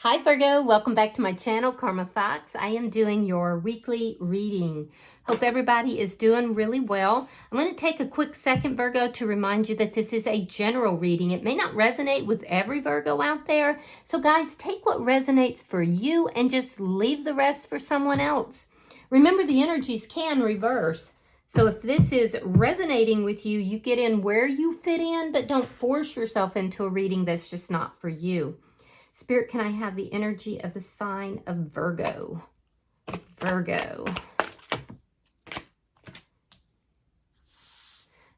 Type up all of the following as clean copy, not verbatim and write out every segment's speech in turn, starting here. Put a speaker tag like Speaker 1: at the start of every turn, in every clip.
Speaker 1: Hi Virgo, welcome back to my channel, Karma Fox. I am doing your weekly reading. Hope everybody is doing really well. I'm going to take a quick second, Virgo, to remind you that this is a general reading. It may not resonate with every Virgo out there. So guys, take what resonates for you and just leave the rest for someone else. Remember, the energies can reverse. So if this is resonating with you, you get in where you fit in, but don't force yourself into a reading that's just not for you. Spirit, can I have the energy of the sign of Virgo? Virgo.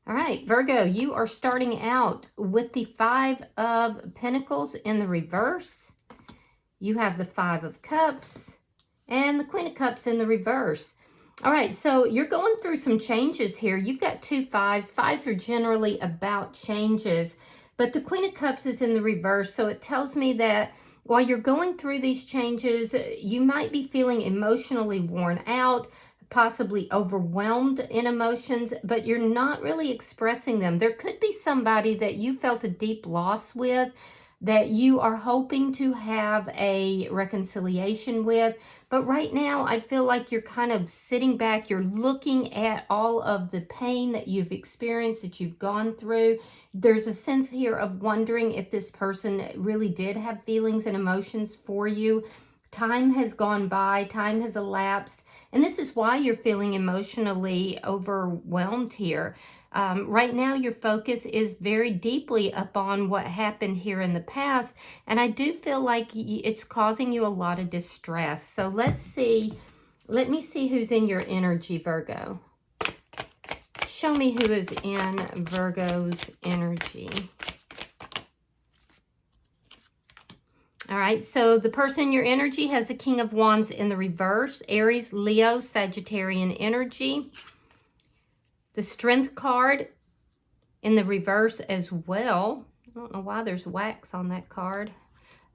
Speaker 1: All right, Virgo, you are starting out with the Five of Pentacles in the reverse. You have the Five of Cups and the Queen of Cups in the reverse. All right, so you're going through some changes here. You've got two fives. Fives are generally about changes, but the Queen of Cups is in the reverse, so it tells me that while you're going through these changes, you might be feeling emotionally worn out, possibly overwhelmed in emotions, but you're not really expressing them. There could be somebody that you felt a deep loss with, that you are hoping to have a reconciliation with. But right now, I feel like you're kind of sitting back. You're looking at all of the pain that you've experienced, that you've gone through. There's a sense here of wondering if this person really did have feelings and emotions for you. Time has gone by, time has elapsed, and this is why you're feeling emotionally overwhelmed here. Right now, your focus is very deeply upon what happened here in the past, and I do feel like it's causing you a lot of distress. So let's see. Let me see who's in your energy, Virgo. Show me who is in Virgo's energy. All right, so the person in your energy has the King of Wands in the reverse, Aries, Leo, Sagittarian energy. The Strength card in the reverse as well. I don't know why there's wax on that card.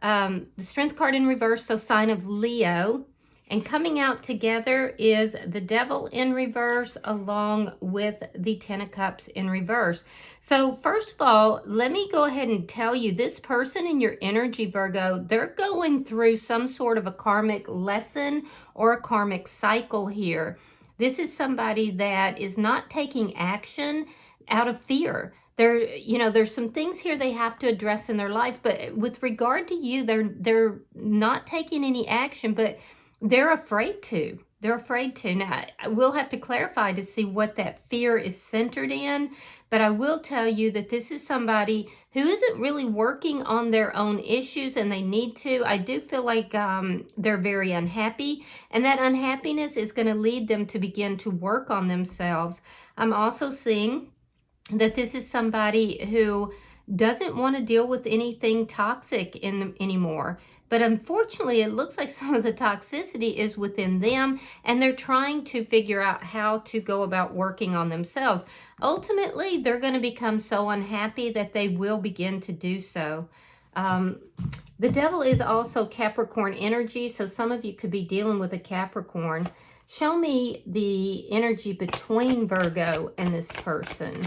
Speaker 1: The Strength card in reverse, so sign of Leo. And coming out together is the Devil in reverse along with the Ten of Cups in reverse. So first of all, let me go ahead and tell you, this person in your energy, Virgo, they're going through some sort of a karmic lesson or a karmic cycle here. This is somebody that is not taking action out of fear. There's some things here they have to address in their life, but with regard to you, they're not taking any action, but they're afraid to. They're afraid to. Now, I will have to clarify to see what that fear is centered in, but I will tell you that this is somebody who isn't really working on their own issues, and they need to. I do feel like they're very unhappy, and that unhappiness is going to lead them to begin to work on themselves. I'm also seeing that this is somebody who doesn't want to deal with anything toxic anymore. But unfortunately, it looks like some of the toxicity is within them, and they're trying to figure out how to go about working on themselves. Ultimately, they're going to become so unhappy that they will begin to do so. The Devil is also Capricorn energy, so some of you could be dealing with a Capricorn. Show me the energy between Virgo and this person.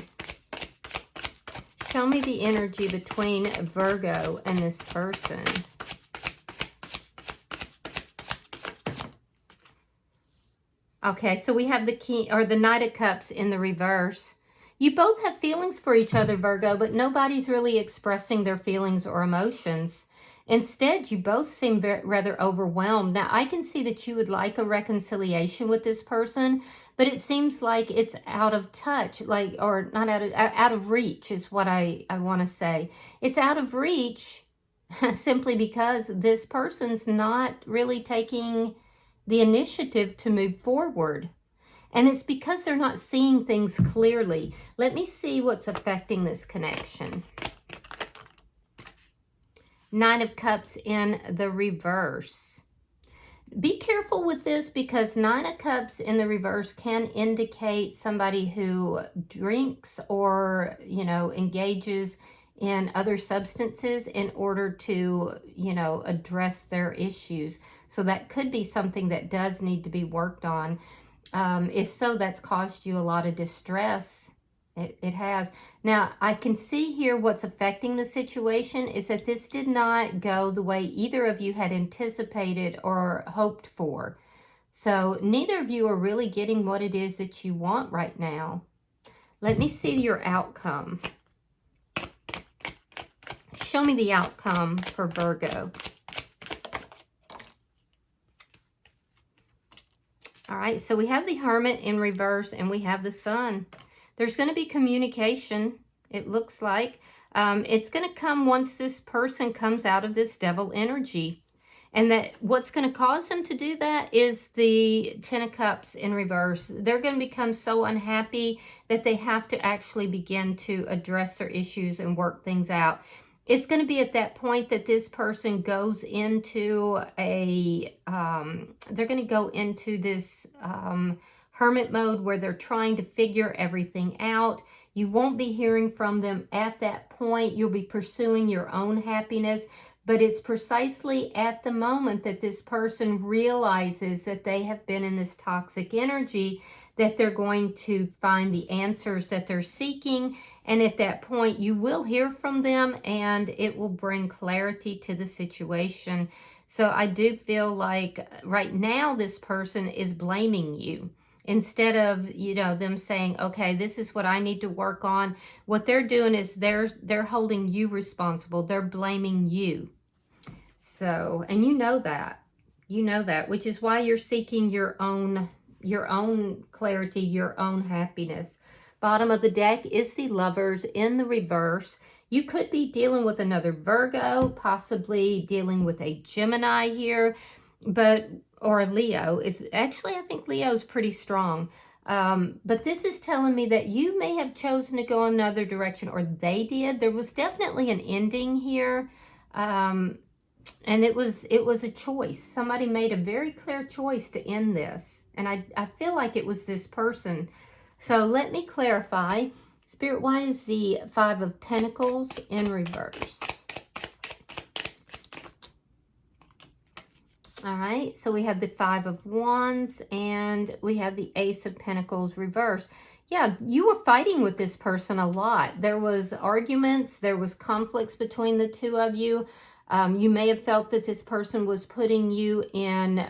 Speaker 1: Show me the energy between Virgo and this person. Okay, so we have the King or the Knight of Cups in the reverse. You both have feelings for each other, Virgo, but nobody's really expressing their feelings or emotions. Instead, you both seem rather overwhelmed. Now, I can see that you would like a reconciliation with this person, but it seems like it's out of touch, or not out of reach is what I want to say. It's out of reach simply because this person's not really taking the initiative to move forward. And it's because they're not seeing things clearly. Let me see what's affecting this connection. Nine of Cups in the reverse. Be careful with this, because Nine of Cups in the reverse can indicate somebody who drinks or, engages in other substances in order to, address their issues. So that could be something that does need to be worked on. If so, that's caused you a lot of distress It has. Now, I can see here what's affecting the situation is that this did not go the way either of you had anticipated or hoped for. So neither of you are really getting what it is that you want right now. Let me see your outcome. Show me the outcome for Virgo. All right, so we have the Hermit in reverse and we have the Sun. There's going to be communication, it looks like. It's going to come once this person comes out of this devil energy. And that what's going to cause them to do that is the Ten of Cups in reverse. They're going to become so unhappy that they have to actually begin to address their issues and work things out. It's going to be at that point that this person goes into they're going to go into this hermit mode where they're trying to figure everything out. You won't be hearing from them at that point. You'll be pursuing your own happiness. But it's precisely at the moment that this person realizes that they have been in this toxic energy that they're going to find the answers that they're seeking. And at that point, you will hear from them and it will bring clarity to the situation. So I do feel like right now this person is blaming you. Instead of, you know, them saying, okay, this is what I need to work on. What they're doing is they're holding you responsible. They're blaming you. So, and you know that, which is why you're seeking your own clarity, your own happiness. Bottom of the deck is the Lovers in the reverse. You could be dealing with another Virgo, possibly dealing with a Gemini here, or Leo. Actually, I think Leo is pretty strong. But this is telling me that you may have chosen to go another direction, or they did. There was definitely an ending here. And it was a choice. Somebody made a very clear choice to end this. And I feel like it was this person. So let me clarify. Spirit, why is the Five of Pentacles in reverse? All right, so we have the Five of Wands and we have the Ace of Pentacles reverse. Yeah, you were fighting with this person a lot. There was arguments, there was conflicts between the two of you. You may have felt that this person was putting you in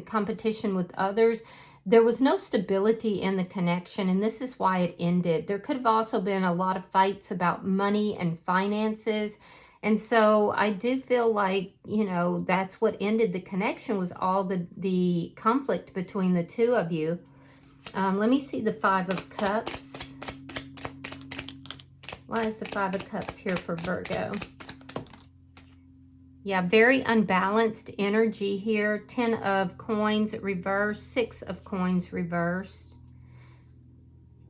Speaker 1: competition with others. There was no stability in the connection, and this is why it ended. There could have also been a lot of fights about money and finances. And so I do feel like, you know, that's what ended the connection, was all the conflict between the two of you. Let me see the Five of Cups. Why is the Five of Cups here for Virgo? Yeah, very unbalanced energy here. 10 of Coins reversed, 6 of Coins reversed.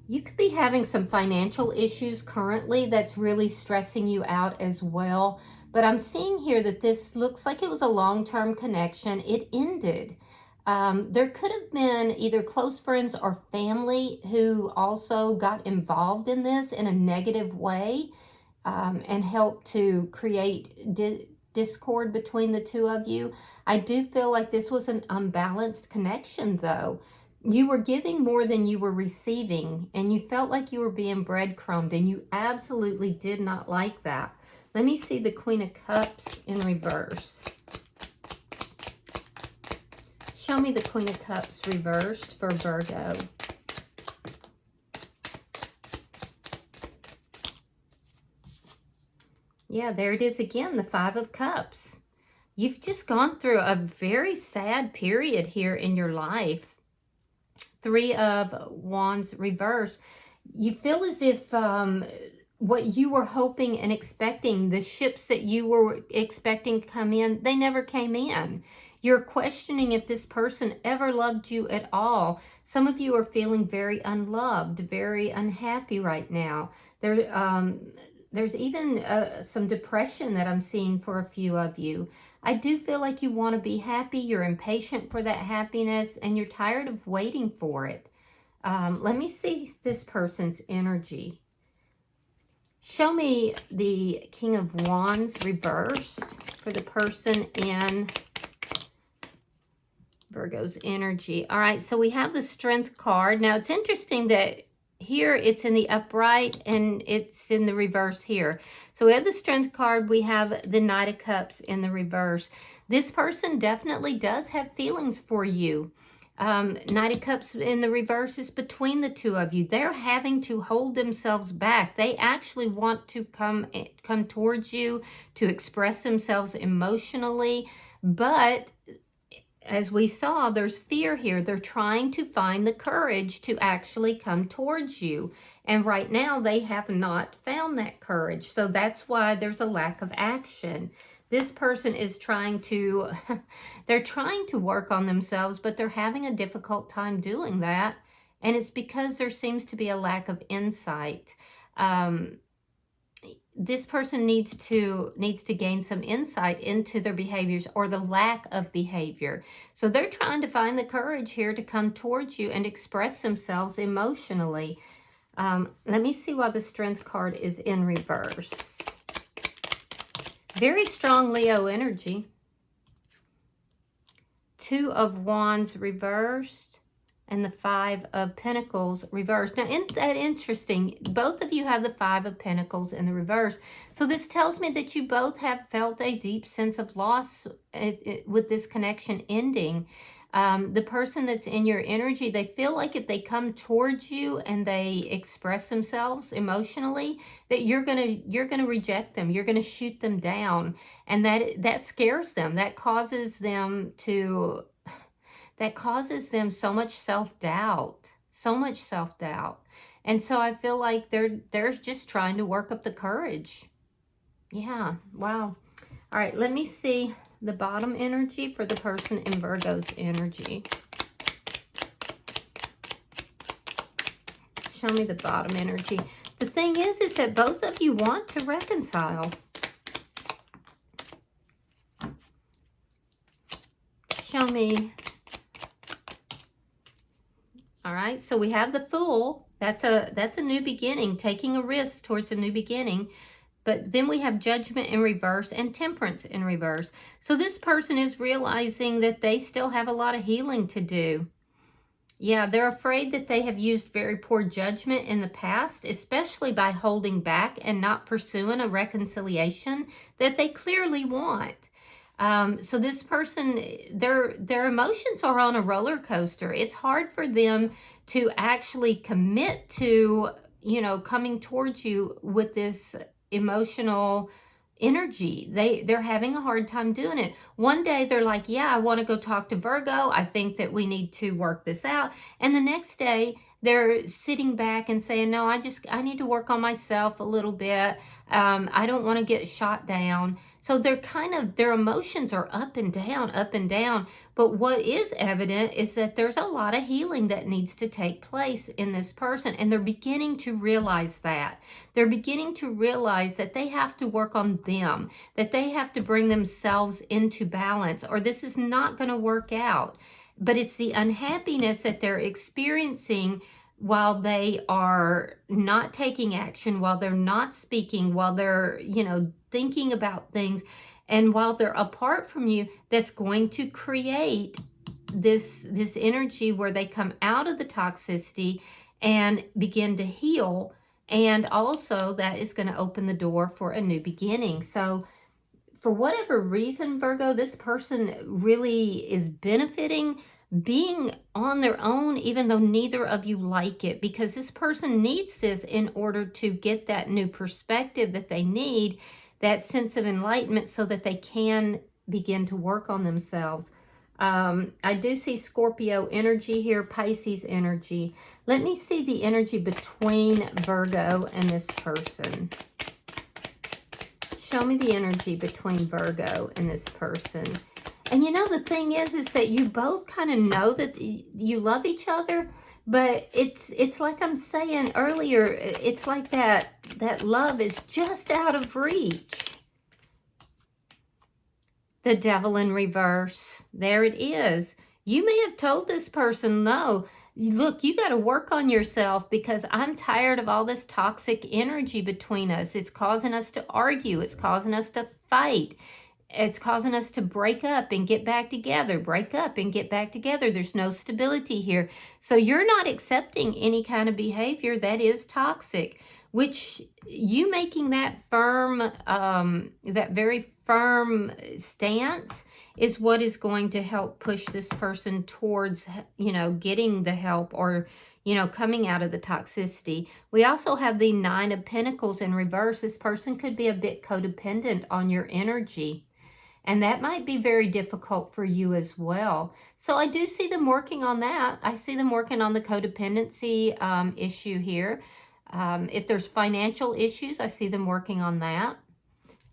Speaker 1: You could be having some financial issues currently that's really stressing you out as well. But I'm seeing here that this looks like it was a long-term connection. It ended. There could have been either close friends or family who also got involved in this in a negative way and helped to create discord between the two of you. I do feel like this was an unbalanced connection, though. You were giving more than you were receiving, and you felt like you were being breadcrumbed, and you absolutely did not like that. Let me see the Queen of Cups in reverse. Show me the Queen of Cups reversed for Virgo. Yeah, there it is again, the Five of Cups. You've just gone through a very sad period here in your life. Three of Wands reversed. You feel as if what you were hoping and expecting, the ships that you were expecting to come in, they never came in. You're questioning if this person ever loved you at all. Some of you are feeling very unloved, very unhappy right now. There's even some depression that I'm seeing for a few of you. I do feel like you want to be happy. You're impatient for that happiness, and you're tired of waiting for it. Let me see this person's energy. Show me the King of Wands reversed for the person in Virgo's energy. All right, so we have the Strength card. Now, it's interesting that here it's in the upright and it's in the reverse here. So we have the Strength card. We have the Knight of Cups in the reverse. This person definitely does have feelings for you. Knight of Cups in the reverse is between the two of you. They're having to hold themselves back. They actually want to come towards you to express themselves emotionally, but as we saw, there's fear here. They're trying to find the courage to actually come towards you. And right now, they have not found that courage. So that's why there's a lack of action. This person is trying to, they're trying to work on themselves, but they're having a difficult time doing that. And it's because there seems to be a lack of insight. This person needs to gain some insight into their behaviors or the lack of behavior. So they're trying to find the courage here to come towards you and express themselves emotionally. Let me see why the Strength card is in reverse. Very strong Leo energy. Two of Wands reversed. And the Five of Pentacles reversed. Now, isn't that interesting? Both of you have the Five of Pentacles in the reverse. So this tells me that you both have felt a deep sense of loss with this connection ending. The person that's in your energy, they feel like if they come towards you and they express themselves emotionally, that you're gonna reject them. You're gonna shoot them down, and that scares them. That causes them so much self-doubt, And so I feel like they're just trying to work up the courage. Yeah, wow. All right, let me see the bottom energy for the person in Virgo's energy. Show me the bottom energy. The thing is that both of you want to reconcile. Show me. All right, so we have the Fool. That's a new beginning, taking a risk towards a new beginning. But then we have Judgment in reverse and Temperance in reverse. So this person is realizing that they still have a lot of healing to do. Yeah, they're afraid that they have used very poor judgment in the past, especially by holding back and not pursuing a reconciliation that they clearly want. So this person, their emotions are on a roller coaster. It's hard for them to actually commit to, coming towards you with this emotional energy. They're having a hard time doing it. One day they're like, yeah, I want to go talk to Virgo. I think that we need to work this out. And the next day they're sitting back and saying, no, I need to work on myself a little bit. I don't want to get shot down. So their emotions are up and down. But what is evident is that there's a lot of healing that needs to take place in this person. And they're beginning to realize that. They're beginning to realize that they have to work on them, that they have to bring themselves into balance, or this is not going to work out. But it's the unhappiness that they're experiencing while they are not taking action, while they're not speaking, while they're, thinking about things, and while they're apart from you, that's going to create this energy where they come out of the toxicity and begin to heal. And also that is going to open the door for a new beginning. So for whatever reason, Virgo, this person really is benefiting being on their own, even though neither of you like it, because this person needs this in order to get that new perspective that they need, that sense of enlightenment, so that they can begin to work on themselves. I do see Scorpio energy here, Pisces energy. Let me see the energy between Virgo and this person. Show me the energy between Virgo and this person. And the thing is that you both kind of know that you love each other, but it's like I'm saying earlier, it's like that love is just out of reach. The Devil in reverse. There it is. You may have told this person, no, look, you got to work on yourself because I'm tired of all this toxic energy between us. It's causing us to argue. It's causing us to fight. it's causing us to break up and get back together, break up and get back together. There's no stability here. So you're not accepting any kind of behavior that is toxic, which you making that firm, that very firm stance is what is going to help push this person towards, you know, getting the help or, you know, coming out of the toxicity. We also have the Nine of Pentacles in reverse. This person could be a bit codependent on your energy. And that might be very difficult for you as well. So I do see them working on that. I see them working on the codependency issue here. If there's financial issues, I see them working on that.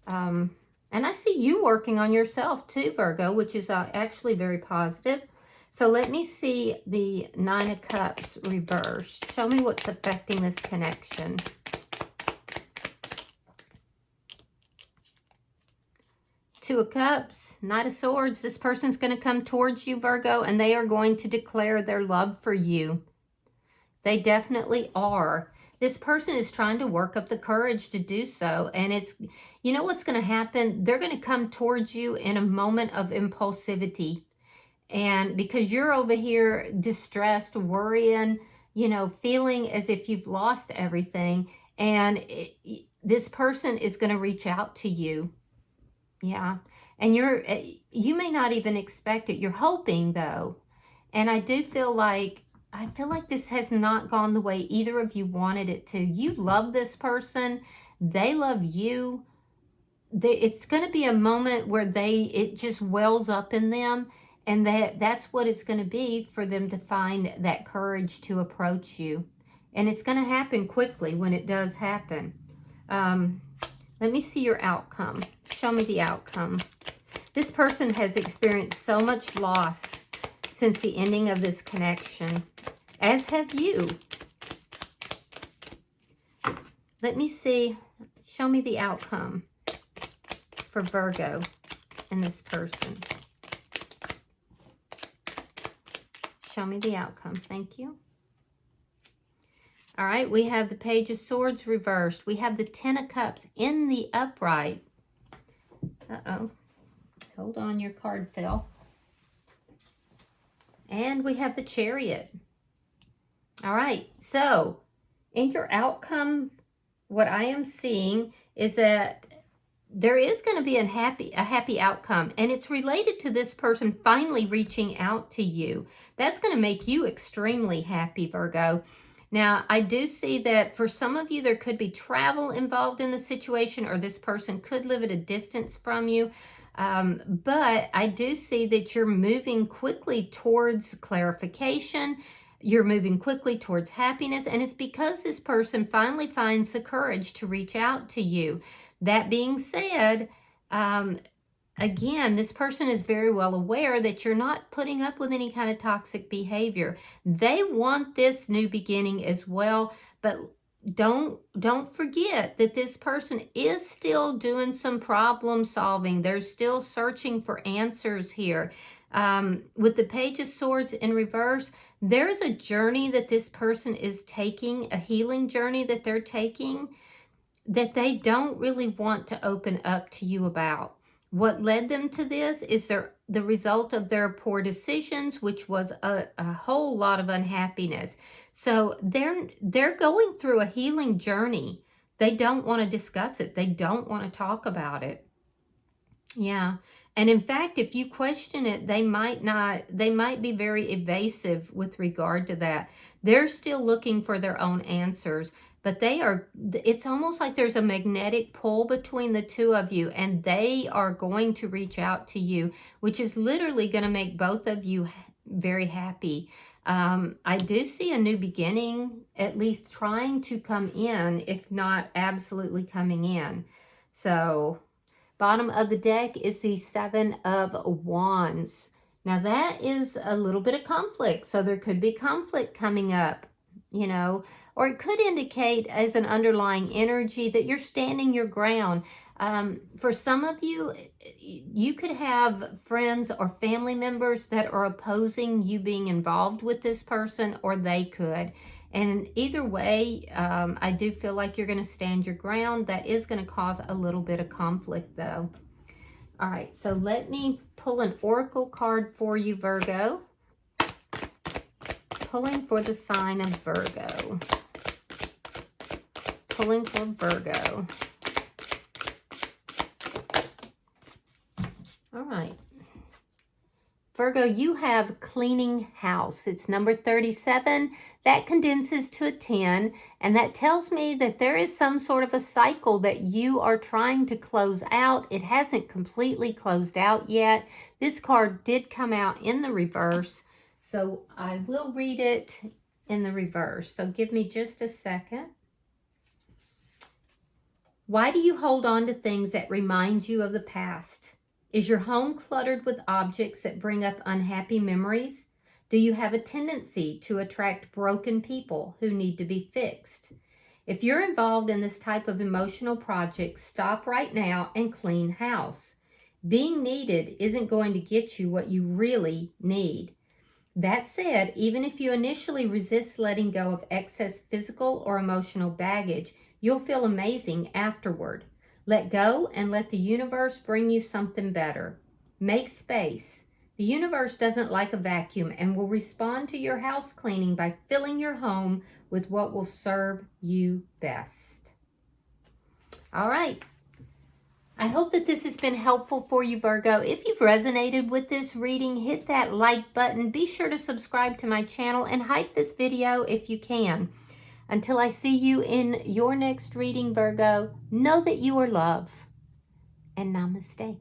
Speaker 1: And I see you working on yourself too, Virgo, which is actually very positive. So let me see the Nine of Cups reverse. Show me what's affecting this connection. Two of Cups, Knight of Swords. This person's going to come towards you, Virgo, and they are going to declare their love for you. They definitely are. This person is trying to work up the courage to do so. And it's, you know what's going to happen? They're going to come towards you in a moment of impulsivity. And because you're over here distressed, worrying, you know, feeling as if you've lost everything. And this person is going to reach out to you. Yeah. And you may not even expect it. You're hoping though. And I feel like this has not gone the way either of you wanted it to. You love this person. They love you. It's going to be a moment where it just wells up in them. And that's what it's going to be for them to find that courage to approach you. And it's going to happen quickly when it does happen. Let me see your outcome. Show me the outcome. This person has experienced so much loss since the ending of this connection, as have you. Let me see. Show me the outcome for Virgo and this person. Show me the outcome. Thank you. All right, we have the Page of Swords reversed. We have the Ten of Cups in the upright. Uh-oh. Hold on, your card fell. And we have the Chariot. All right, so in your outcome, what I am seeing is that there is going to be a happy outcome, and it's related to this person finally reaching out to you. That's going to make you extremely happy, Virgo. Now, I do see that for some of you, there could be travel involved in the situation, or this person could live at a distance from you. But I do see that you're moving quickly towards clarification. You're moving quickly towards happiness. And it's because this person finally finds the courage to reach out to you. That being said, again, this person is very well aware that you're not putting up with any kind of toxic behavior. They want this new beginning as well, but don't forget that this person is still doing some problem solving. They're still searching for answers here. With the Page of Swords in reverse, there's a journey that this person is taking, a healing journey that they're taking, that they don't really want to open up to you about. What led them to this is the result of their poor decisions, which was a whole lot of unhappiness. So they're going through a healing journey. They don't want to discuss it. They don't want to talk about it. Yeah. And in fact, if you question it, they might be very evasive with regard to that. They're still looking for their own answers. But it's almost like there's a magnetic pull between the two of you, and they are going to reach out to you, which is literally going to make both of you very happy. I do see a new beginning, at least trying to come in, if not absolutely coming in. So, bottom of the deck is the Seven of Wands. Now, that is a little bit of conflict. So, there could be conflict coming up, you know. Or it could indicate as an underlying energy that you're standing your ground. For some of you, you could have friends or family members that are opposing you being involved with this person, or they could. And either way, I do feel like you're going to stand your ground. That is going to cause a little bit of conflict, though. All right, so let me pull an oracle card for you, Virgo. Pulling for the sign of Virgo. Pulling for Virgo. All right. Virgo, you have cleaning house. It's number 37. That condenses to a 10, and that tells me that there is some sort of a cycle that you are trying to close out. It hasn't completely closed out yet. This card did come out in the reverse, so I will read it in the reverse. So give me just a second. Why do you hold on to things that remind you of the past? Is your home cluttered with objects that bring up unhappy memories? Do you have a tendency to attract broken people who need to be fixed? If you're involved in this type of emotional project, stop right now and clean house. Being needed isn't going to get you what you really need. That said, even if you initially resist letting go of excess physical or emotional baggage, you'll feel amazing afterward. Let go and let the universe bring you something better. Make space. The universe doesn't like a vacuum and will respond to your house cleaning by filling your home with what will serve you best. All right. I hope that this has been helpful for you, Virgo. If you've resonated with this reading, hit that like button. Be sure to subscribe to my channel and hype this video if you can. Until I see you in your next reading, Virgo, know that you are loved, and namaste.